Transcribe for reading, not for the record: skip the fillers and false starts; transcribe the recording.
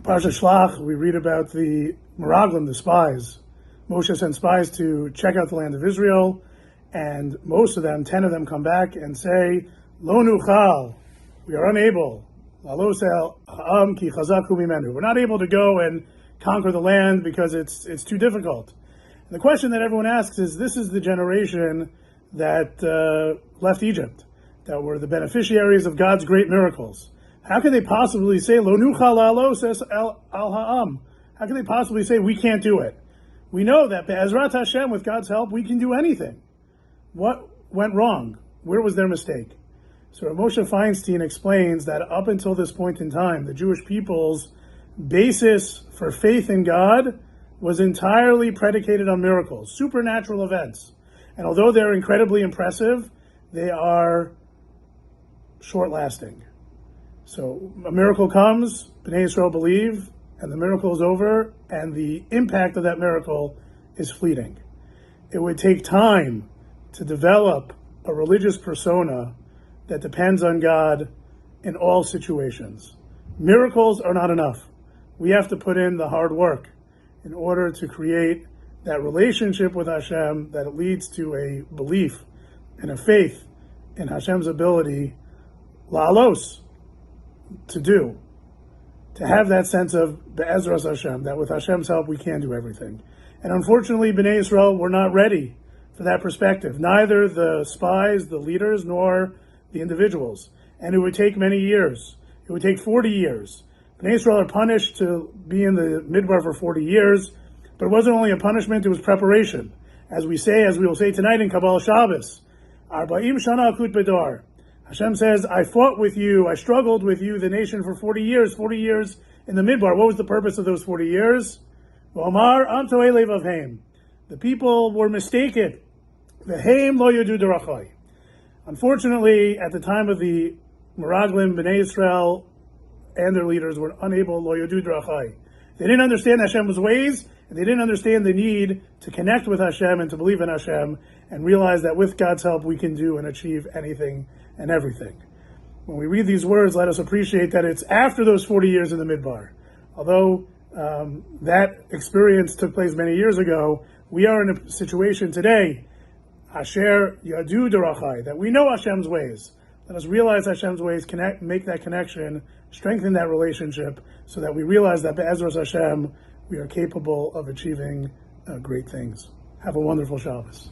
Parsha Shelach, we read about the Meraglim, the spies. Moshe sent spies to check out the land of Israel, and most of them, 10 of them, come back and say, Lo nuchal, we are unable. We're not able to go and conquer the land because it's too difficult. And the question that everyone asks is, this is the generation that left Egypt, that were the beneficiaries of God's great miracles. How can they possibly say, Lo nuchal la'alos es al ha'am? How can they possibly say, we can't do it? We know that Be'ezrat Hashem, with God's help, we can do anything. What went wrong? Where was their mistake? So Moshe Feinstein explains that up until this point in time, the Jewish people's basis for faith in God was entirely predicated on miracles, supernatural events. And although they're incredibly impressive, they are short-lasting. So a miracle comes, Bnei Yisrael believe, and the miracle is over, and the impact of that miracle is fleeting. It would take time to develop a religious persona that depends on God in all situations. Miracles are not enough. We have to put in the hard work in order to create that relationship with Hashem that leads to a belief and a faith in Hashem's ability, la'alos, to have that sense of Be'ezras Hashem, that with Hashem's help we can do everything. And unfortunately, Bnei Yisrael were not ready for that perspective. Neither the spies, the leaders, nor the individuals. And it would take many years. It would take 40 years. Bnei Yisrael are punished to be in the midbar for 40 years, but it wasn't only a punishment, it was preparation. As we will say tonight in Kabbalah Shabbos, Arba'im Shana Akut Bedar. Hashem says, I fought with you, I struggled with you, the nation, for 40 years in the midbar. What was the purpose of those 40 years? V'omar Amto Elev Avheim. The people were mistaken. V'heim lo yodu derachai. Unfortunately, at the time of the Meraglim, Bnei Yisrael and their leaders were unable, lo yodu derachai. They didn't understand Hashem's ways, and they didn't understand the need to connect with Hashem and to believe in Hashem, and realize that with God's help we can do and achieve anything and everything. When we read these words, let us appreciate that it's after those 40 years in the midbar. Although that experience took place many years ago, we are in a situation today, Asher Yadu Derachai, that we know Hashem's ways. Let us realize Hashem's ways, make that connection, strengthen that relationship, so that we realize that Be'ezras Hashem, we are capable of achieving great things. Have a wonderful Shabbos.